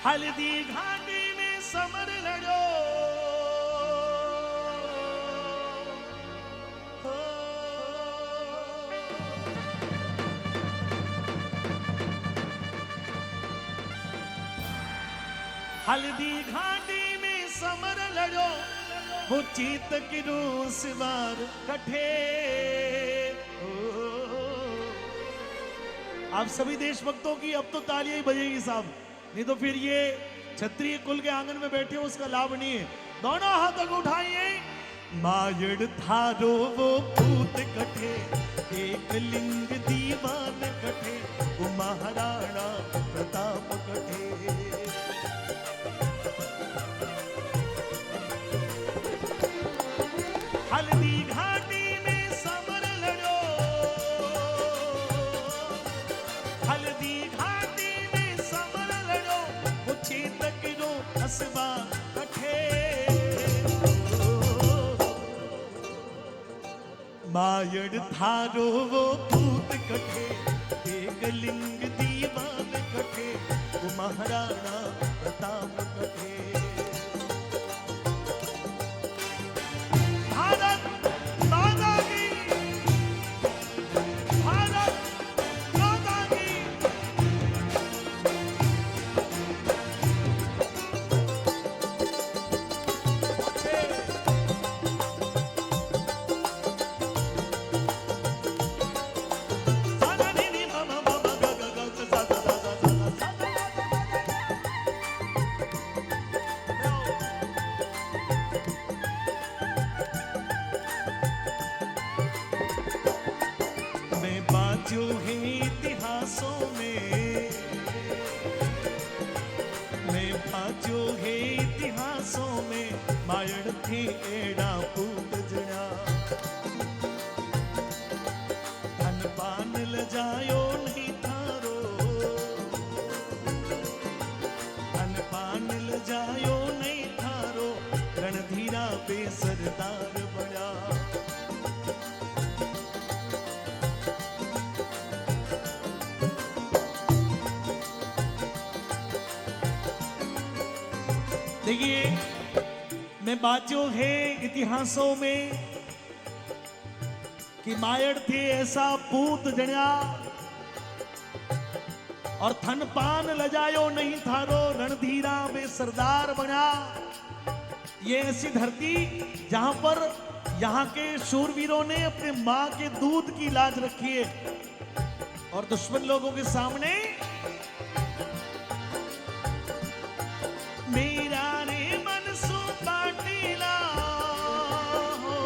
हल्दी घाटी में समर लड़ो, हल्दी घाटी में समर लड़ो, वो चीत किरो सिवार कठे। आप सभी देशभक्तों की अब तो तालियां ही बजेगी साहब, नहीं तो फिर ये क्षत्रिय कुल के आंगन में बैठे हो उसका लाभ नहीं है। दोनों हाथों को उठाइए। मायड़ थारो वो भूत कठे, एक लिंग दीवान कठे, वो महाराणा प्रताप कठे। हल्दी घाटी में समर लड़ो, हल्दी घाटी में समर लड़ो, वो चेतक रो हसबा कठे। मायड़ थारो वो भूत कठे, एक लिंग दीवान कठे, वो महाराणा प्रताप कठे। जो है इतिहासों में, मैं बाजो है इतिहासों में, मायड़ थे एड़ा पूत जड़ा। धन पान ल जायो नहीं थारो, धन पान ल जायो नहीं थारो, रणधीरा पे सरदार बड़ा। देखिए, मैं बात जो है इतिहासों में कि मायड़ थे ऐसा पूत जण्या, और थन पान लजायो नहीं थारो, रणधीरा में सरदार बना। ये ऐसी धरती जहां पर यहाँ के शूरवीरों ने अपने मां के दूध की लाज रखी है, और दुश्मन लोगों के सामने मेरा रे मनसू पाटीला हो,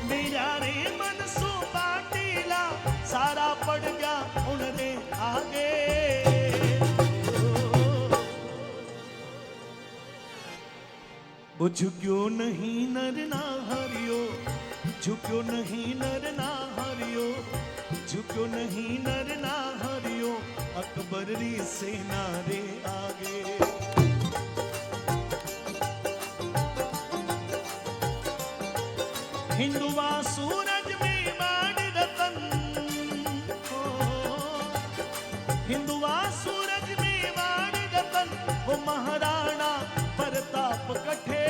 मेरा रे मनसू पाटीला, सारा पड़ गया उनने आगे। वो झुक्यो नहीं नर ना हरियो, झुक्यो नहीं नर ना हरियो, झुक्यो नहीं नर ना हरियो, अकबर री सेना रे आगे। हिंदुआ सूरज में बाण रतन हो, हिंदुआ सूरज में बाण रतन, वो महाराणा प्रताप कठे।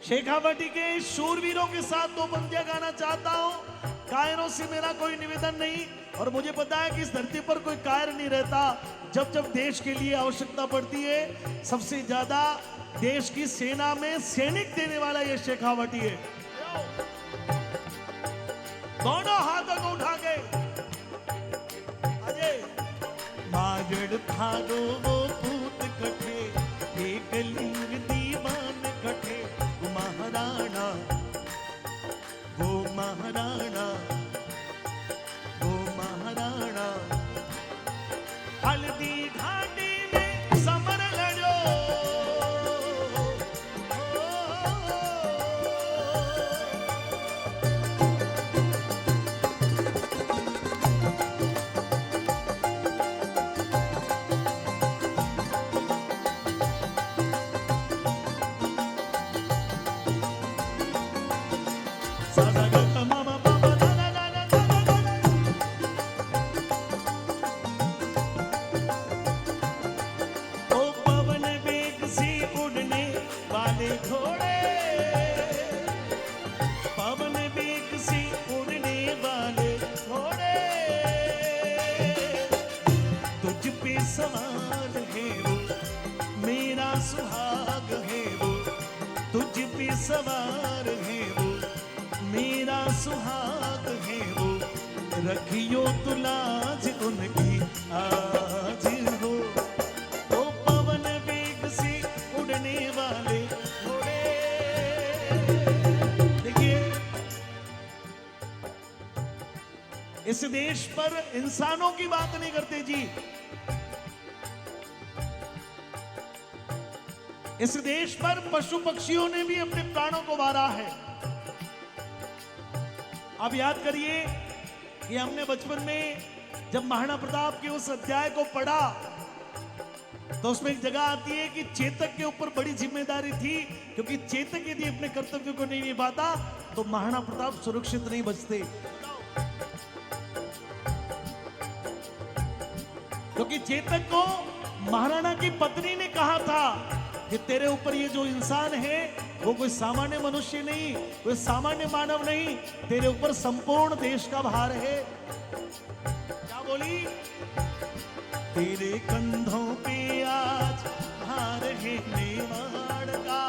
शेखावटी के शूरवीरों के साथ दो पंक्तियां गाना चाहता हूं। कायरों से मेरा कोई निवेदन नहीं, और मुझे पता है कि इस धरती पर कोई कायर नहीं रहता। जब जब देश के लिए आवश्यकता पड़ती है, सबसे ज्यादा देश की सेना में सैनिक देने वाला ये शेखावटी है। दोनों हाथों को उठा के अजय। मायड़ थारो वो पूत कठे, एक लिंग दीवान कठे, वो महाराणा, वो महाराणा, वो महाराणा। हल्दी घाटी में समर लड़ो, सा सा ग ग म म सुहाग है वो, रखियो तू लाज उनकी आज हो। वो पवन वेग से उड़ने वाले घोड़े। देखिए, इस देश पर इंसानों की बात नहीं करते जी, इस देश पर पशु पक्षियों ने भी अपने प्राणों को वारा है। आप याद करिए कि हमने बचपन में जब महाराणा प्रताप के उस अध्याय को पढ़ा तो उसमें एक जगह आती है कि चेतक के ऊपर बड़ी जिम्मेदारी थी, क्योंकि चेतक यदि अपने कर्तव्य को नहीं निभाता तो महाराणा प्रताप सुरक्षित नहीं बचते। क्योंकि चेतक को महाराणा की पत्नी ने कहा था कि तेरे ऊपर ये जो इंसान है वो कोई सामान्य मनुष्य नहीं, कोई सामान्य मानव नहीं, तेरे ऊपर संपूर्ण देश का भार है। क्या बोली? तेरे कंधों पे आज भार है मेवाड़ का,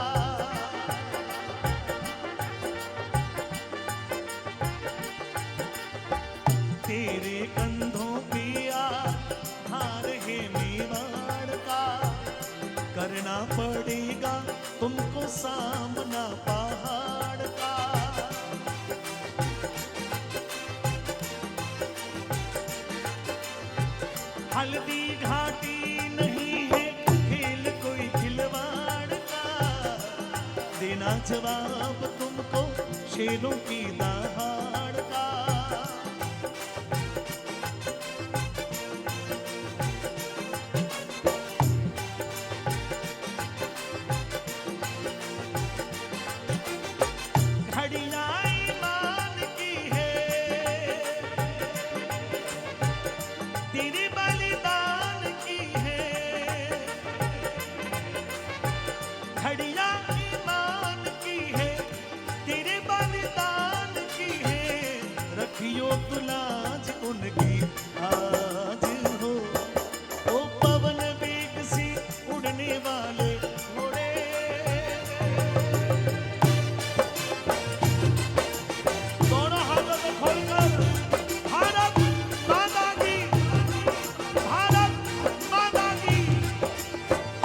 तेरे कंधों पे आज भार है मेवाड़ का, करना पड़ेगा तुमको सामना पहाड़ का। हल्दी घाटी नहीं है खेल कोई खिलवाड़ का, देना जवाब तुमको शेरों की दहाड़ का।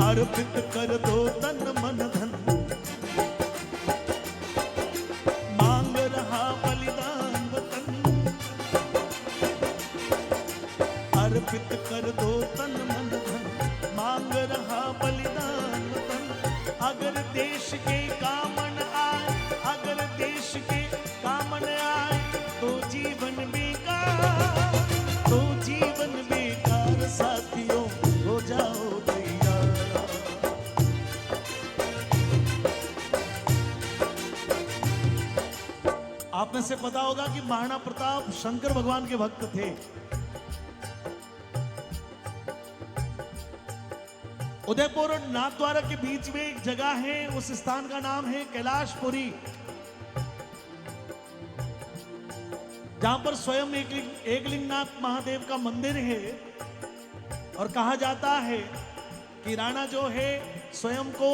अर्पित कर दो तन मन धन, मांग रहा बलिदान वतन। अर्पित कर दो तन मन धन, मांग रहा बलिदान वतन। अगर देश के कामन आए, अगर देश के कामन आए तो जीवन बेकार, तो जीवन बेकार साथियों हो जाओ। आप में से पता होगा कि महाराणा प्रताप शंकर भगवान के भक्त थे। उदयपुर और नाथद्वारा के बीच में एक जगह है, उस स्थान का नाम है कैलाशपुरी, जहां पर स्वयं एकलिंगनाथ महादेव का मंदिर है। और कहा जाता है कि राणा जो है स्वयं को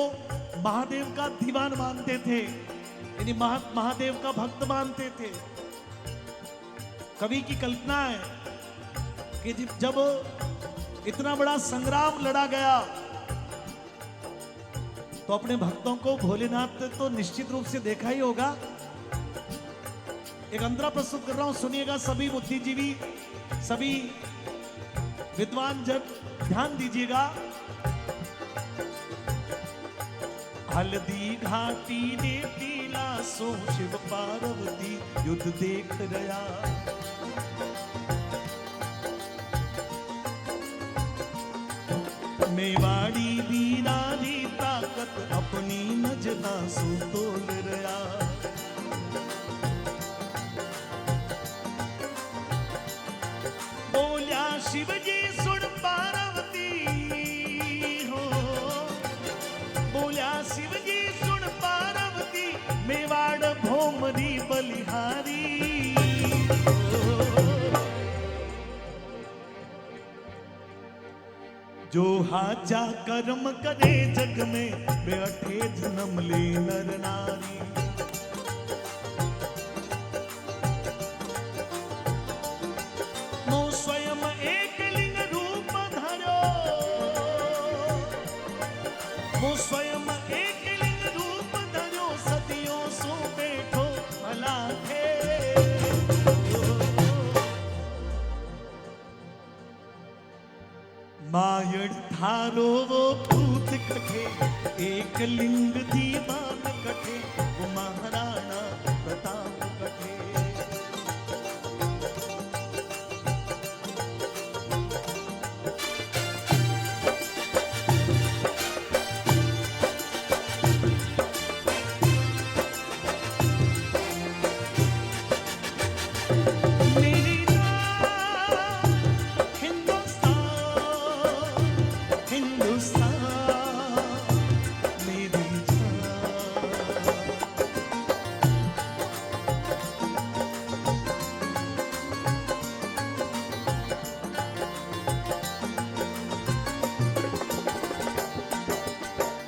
महादेव का दीवान मानते थे, यानी महादेव का भक्त मानते थे। कवि की कल्पना है कि जब इतना बड़ा संग्राम लड़ा गया तो अपने भक्तों को भोलेनाथ ने तो निश्चित रूप से देखा ही होगा। एक अंतरा प्रस्तुत कर रहा हूं, सुनिएगा सभी बुद्धिजीवी, सभी विद्वान जन ध्यान दीजिएगा। हल्दी घाटी ने पीला सो शिव पार्वती युद्ध देख रहा, मेवाड़ी वीरा री ताकत अपनी नजना सो तोल रहा। बोलिया शिव जी सुन पार्वती हो, बोलिया शिव जी सुन पार्वती, मेवाड़ भोमरी बलिहारी। जो हाजा कर्म करे जग में, बैठे जन्म ले नर नारी। एक लिंग दीवान कठे वो महाराणा प्रताप कठे।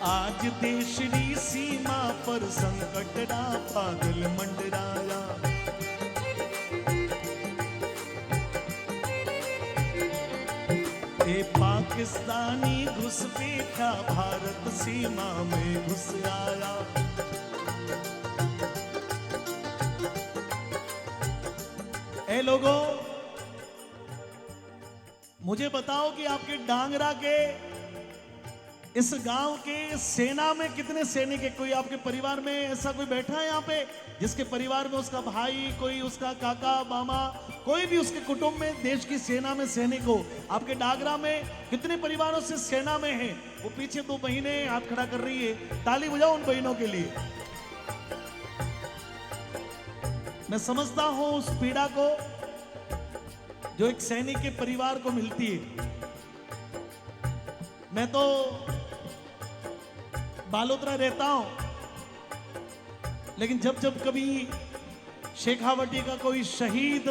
आज देशरी सीमा पर संकट ना पागल मंडराया। ए पाकिस्तानी घुसपैठा भारत सीमा में घुस आया। ए लोगों, मुझे बताओ कि आपके डांगरा के इस गांव के सेना में कितने सैनिक है? कोई आपके परिवार में ऐसा कोई बैठा है यहाँ पे जिसके परिवार में उसका भाई, कोई उसका काका मामा, कोई भी उसके कुटुंब में देश की सेना में सैनिक हो? आपके डागरा में कितने परिवारों से सेना में है? वो पीछे दो बहनें हाथ खड़ा कर रही है, ताली बजाओ उन बहनों के लिए। मैं समझता हूं उस पीड़ा को जो एक सैनिक के परिवार को मिलती है। मैं तो बालोतरा रहता हूं, लेकिन जब जब कभी शेखावटी का कोई शहीद,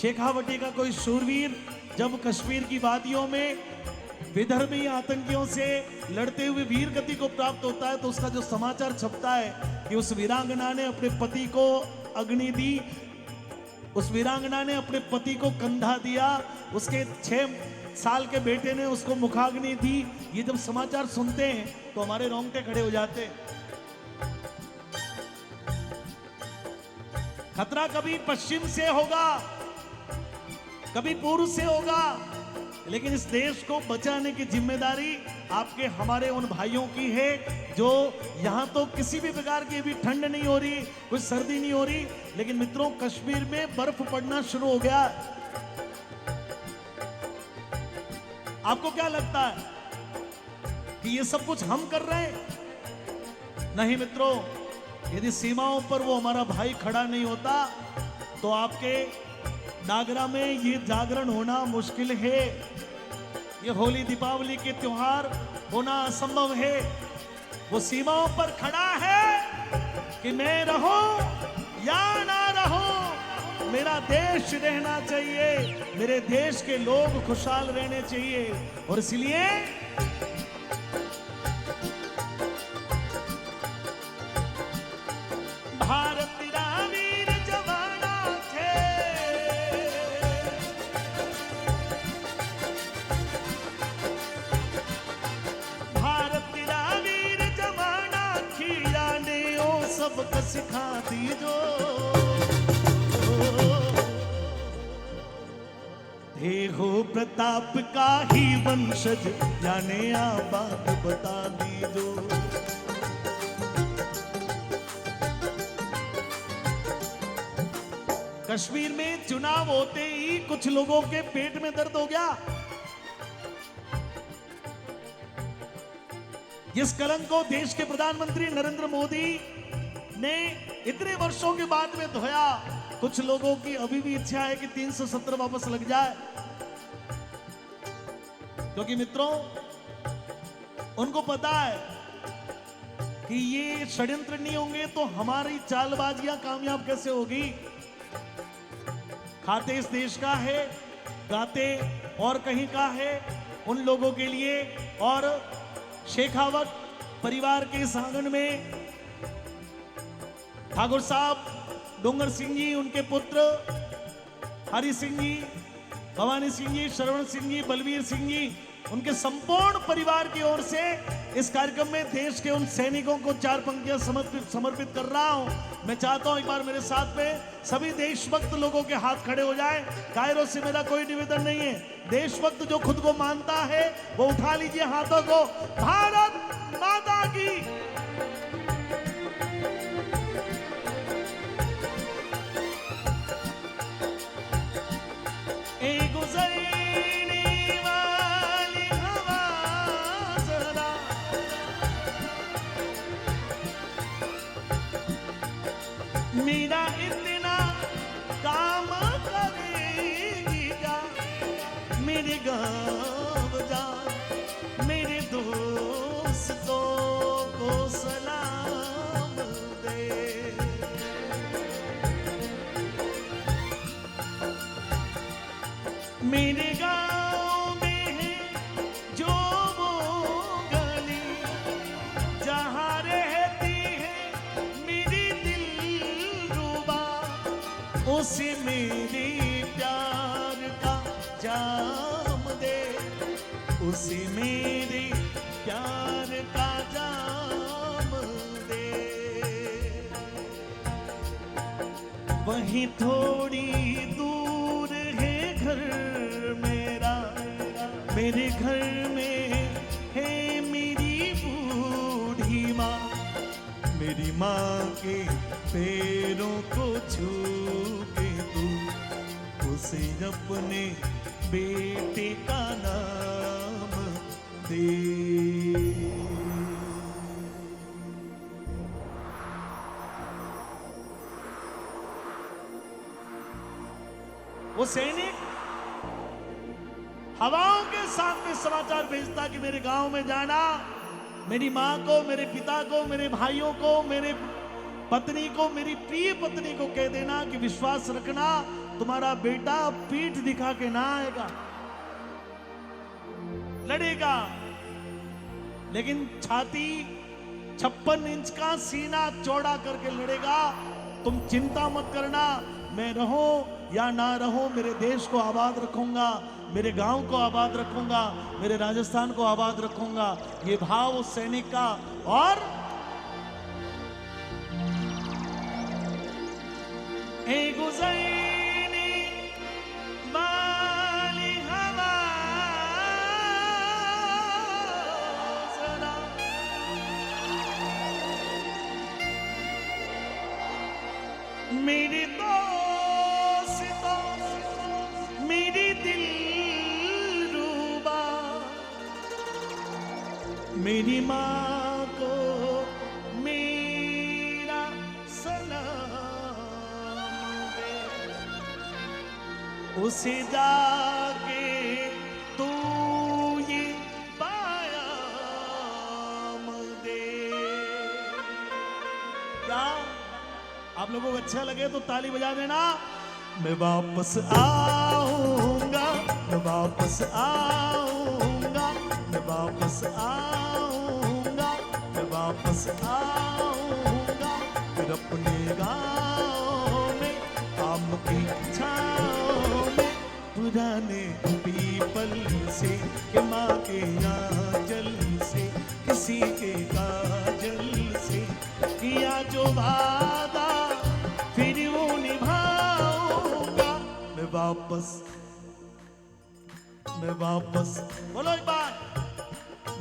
शेखावटी का कोई शूरवीर जब कश्मीर की वादियों में विदर्भी आतंकियों से लड़ते हुए वीर गति को प्राप्त होता है, तो उसका जो समाचार छपता है कि उस वीरांगना ने अपने पति को अग्नि दी, उस वीरांगना ने अपने पति को कंधा दिया, उसके 6 साल के बेटे ने उसको मुखाग्नि दी, ये जब समाचार सुनते हैं तो हमारे रोंगटे खड़े हो जाते हैं। खतरा कभी पश्चिम से होगा, कभी पूर्व से होगा, लेकिन इस देश को बचाने की जिम्मेदारी आपके हमारे उन भाइयों की है जो यहां तो किसी भी प्रकार की भी ठंड नहीं हो रही, कुछ सर्दी नहीं हो रही, लेकिन मित्रों कश्मीर में बर्फ पड़ना शुरू हो गया। आपको क्या लगता है कि ये सब कुछ हम कर रहे हैं? नहीं मित्रों, यदि सीमाओं पर वो हमारा भाई खड़ा नहीं होता तो आपके डागरा में ये जागरण होना मुश्किल है, ये होली दीपावली के त्योहार होना असंभव है। वो सीमाओं पर खड़ा है कि मैं रहूं या ना रहूं, मेरा देश रहना चाहिए, मेरे देश के लोग खुशहाल रहने चाहिए। और इसलिए भारत तेरा वीर जवाना थे, भारत तेरा वीर जवाना खिया ने ओ सबक सिखा दी जो हे हो प्रताप का ही वंशज, जाने आ बात बता दीजो। कश्मीर में चुनाव होते ही कुछ लोगों के पेट में दर्द हो गया। जिस कलंक को देश के प्रधानमंत्री नरेंद्र मोदी ने इतने वर्षों के बाद में धोया, कुछ लोगों की अभी भी इच्छा है कि 370 वापस लग जाए, क्योंकि मित्रों उनको पता है कि ये षड्यंत्र नहीं होंगे तो हमारी चालबाजियां कामयाब कैसे होगी। खाते इस देश का है, गाते और कहीं का है, उन लोगों के लिए। और शेखावत परिवार के इस आंगन में ठाकुर साहब डोंगर सिंह जी, उनके पुत्र हरि सिंह जी, भवानी सिंह जी, श्रवण सिंह जी, बलवीर सिंह जी, उनके संपूर्ण परिवार की ओर से इस कार्यक्रम में देश के उन सैनिकों को 4 पंक्तियां समर्पित कर रहा हूं मैं चाहता हूं एक बार मेरे साथ में सभी देशभक्त लोगों के हाथ खड़े हो जाए। कायरो से मेरा कोई निवेदन नहीं है, देशभक्त जो खुद को मानता है वो उठा लीजिए हाथों को। भारत माता की। ए गुजरने वाली हवा जरा मेरा इतना काम करेगी क्या, मेरे गाँव जा मेरे दोस्तों को सलाम दे। मेरे गाँव में है जो वो गली जहाँ रहती है मेरी दिलरुबा, उसे मेरे प्यार का जाम दे, उसे मेरे प्यार का जाम दे। वहीं थोड़ी दूर है घर मेरा, मेरे घर में है मेरी बूढ़ी माँ, मेरी माँ के पैरों को छू के तू उसे अपने बेटे का नाम दे। वो सैनिक हवाओं के साथ में समाचार भेजता कि मेरे गांव में जाना, मेरी माँ को, मेरे पिता को, मेरे भाइयों को, मेरे पत्नी को, मेरी प्रिय पत्नी को कह देना कि विश्वास रखना तुम्हारा बेटा पीठ दिखा के ना आएगा, लड़ेगा, लेकिन छाती 56 इंच का सीना चौड़ा करके लड़ेगा। तुम चिंता मत करना, मैं रहूं या ना रहूं मेरे देश को आबाद रखूंगा, मेरे गांव को आबाद रखूंगा, मेरे राजस्थान को आबाद रखूंगा। ये भाव उस सैनिक का। और ए गुजरने वाली हवा जरा मेरे दोस्तों मेरी दिलरुबा, मेरी माँ को मेरा सलाम दे, उसे जाके तू ये पायाम दे। क्या आप लोगों को अच्छा लगे तो ताली बजा देना। मैं वापस आऊंगा, मैं वापस आऊंगा, मैं वापस आऊंगा, मैं वापस आऊंगा, फिर अपने गाँव में आम की छाँव में, पुराने पीपल से के माँ के आंचल से, किसी के काजल से किया जो वादा फिर वो निभाऊंगा। मैं वापस बोलो एक बार,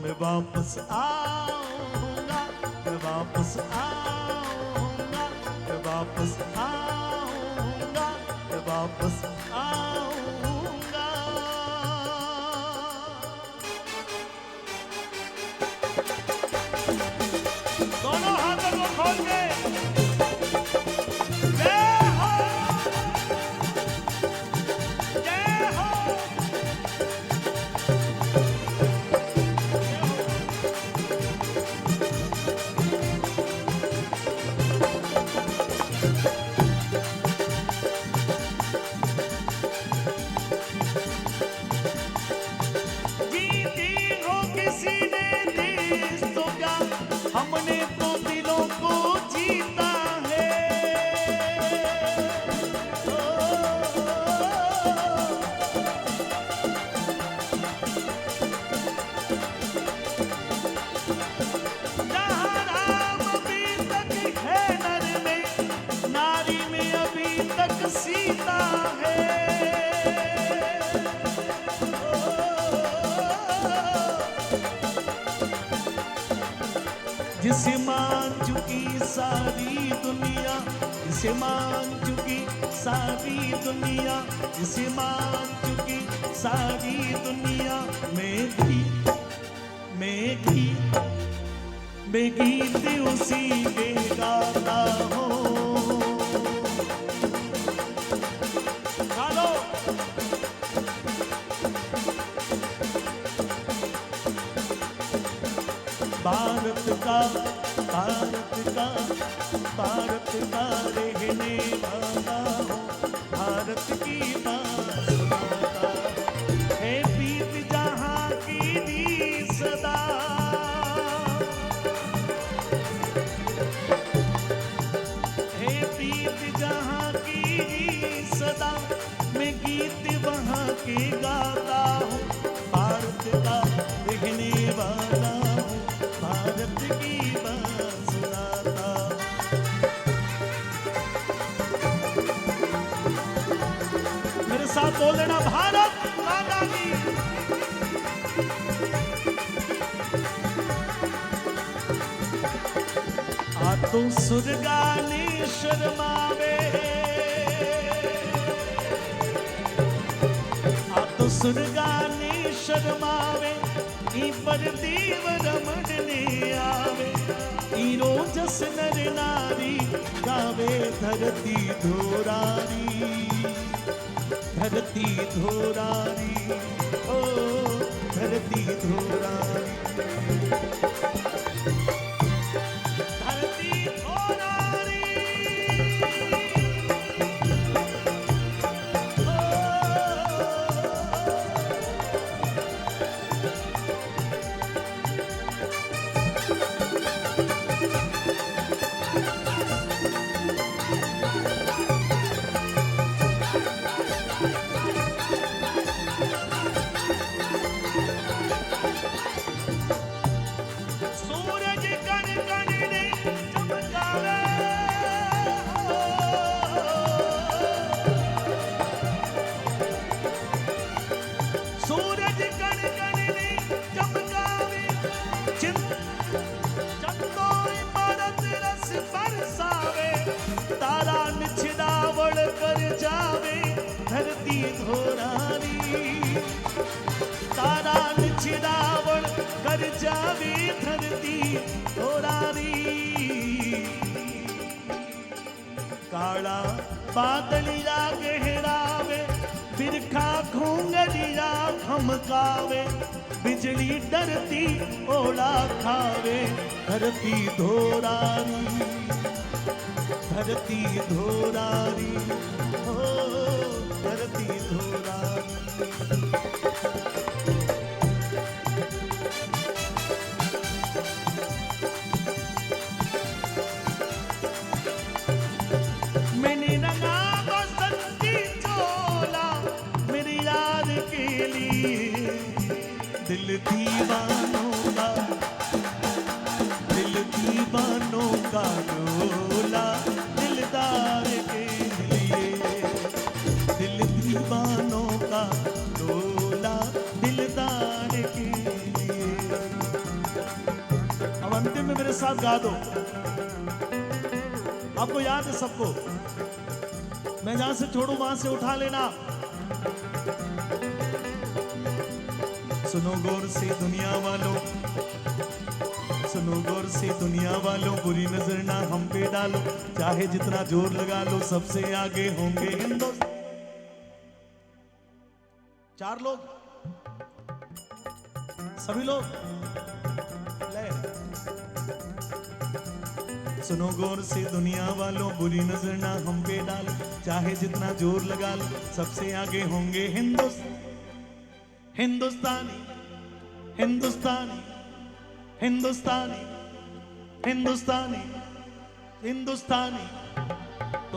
मैं वापस आऊंगा, मैं वापस आऊंगा, मैं वापस आऊंगा, मैं वापस आऊंगा। दोनों हाथों को खोल के है। जिसे मान चुकी सारी दुनिया, जिसे मान चुकी सारी दुनिया, जिसे मान चुकी सारी दुनिया, मैं गीत उसी के गाता हूँ। चलो भारत का रहने वाला हूँ, भारत की बात सुनाता है, प्रीत जहाँ की दी सदा, है प्रीत जहाँ की दी सदा, मैं गीत वहाँ के गाता हूँ, भारत का रहने वाला हूँ, भारत की बात सुनाता। मेरे साथ बोल देना, भारत माता की। आ तो सुरगाने शर्मावे, आ तो सुरगाने शर्मावे, ई पर देव रमण ने आवे, ई रोजस नर नारी गावे, धरती धोरारी, धरती धोरारी, ओ धरती धोरारी, धरती धोरारी, सूरज कण कण ने चमकावे, सूरज कण कण ने चमकावे, चंदो इमारत रस बरसावे, तारा निछदावड़ कर जावे, धरती धोरारी, तारा निछदावड़ कर जावे, धरती धोरारी। काला बादलिया गहरावे, बिरखा घूंगरिया खमकावे, बिजली डरती ओला खावे, धरती धोरारी, धरती धोरारी, हो धरती धोरारी। मैंने रंगा बसंती चोला मेरी याद के लिए, दिल दीवानों का, दिल दीवानों का डोला, दिलदार के लिए, दिल दीवानों का डोला, दिलदार के लिए। अब अंतिम में मेरे साथ गा दो, आपको याद है सबको, मैं जहां से छोड़ू वहां से उठा लेना। सुनो गौर से दुनिया वालों, सुनो गौर से दुनिया वालों, बुरी नजर ना हम पे डालो, चाहे जितना जोर लगा लो, सबसे आगे होंगे हिंदुस्तान। चार लोग, सभी लोग ले। सुनो गौर से दुनिया वालों, बुरी नजर ना हम पे डालो, चाहे जितना जोर लगा लो, सबसे आगे होंगे हिंदुस्तानी, हिंदुस्तानी, हिंदुस्तानी, हिंदुस्तानी, हिंदुस्तानी। तो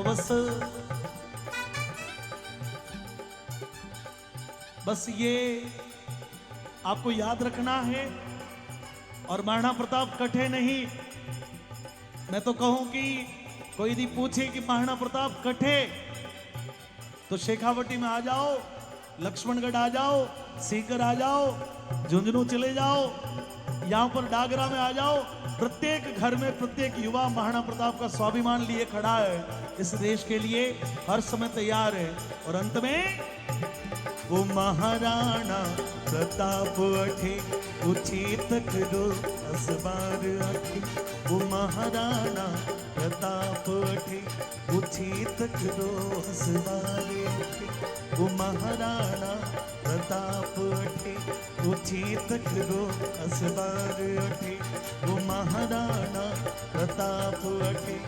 बस ये आपको याद रखना है। और महाराणा प्रताप कटे नहीं, मैं तो कहूं कि कोई यदि पूछे कि महाराणा प्रताप कटे, तो शेखावटी में आ जाओ, लक्ष्मणगढ़ आ जाओ, सीकर आ जाओ, झुंझुनू चले जाओ, यहाँ पर डागरा में आ जाओ। प्रत्येक घर में प्रत्येक युवा महाराणा प्रताप का स्वाभिमान लिए खड़ा है, इस देश के लिए हर समय तैयार है। और अंत में वो महाराणा प्रताप अठे उचित करो असबार अठे, वो महाराणा प्रताप अठे उचित करो असबार अठे, वो महाराणा प्रताप अठे उचित करो असबार अठे, वो महाराणा प्रताप अठे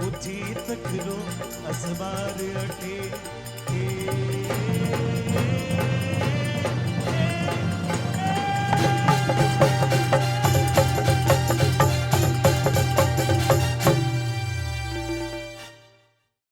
उचित करो असबार अठे।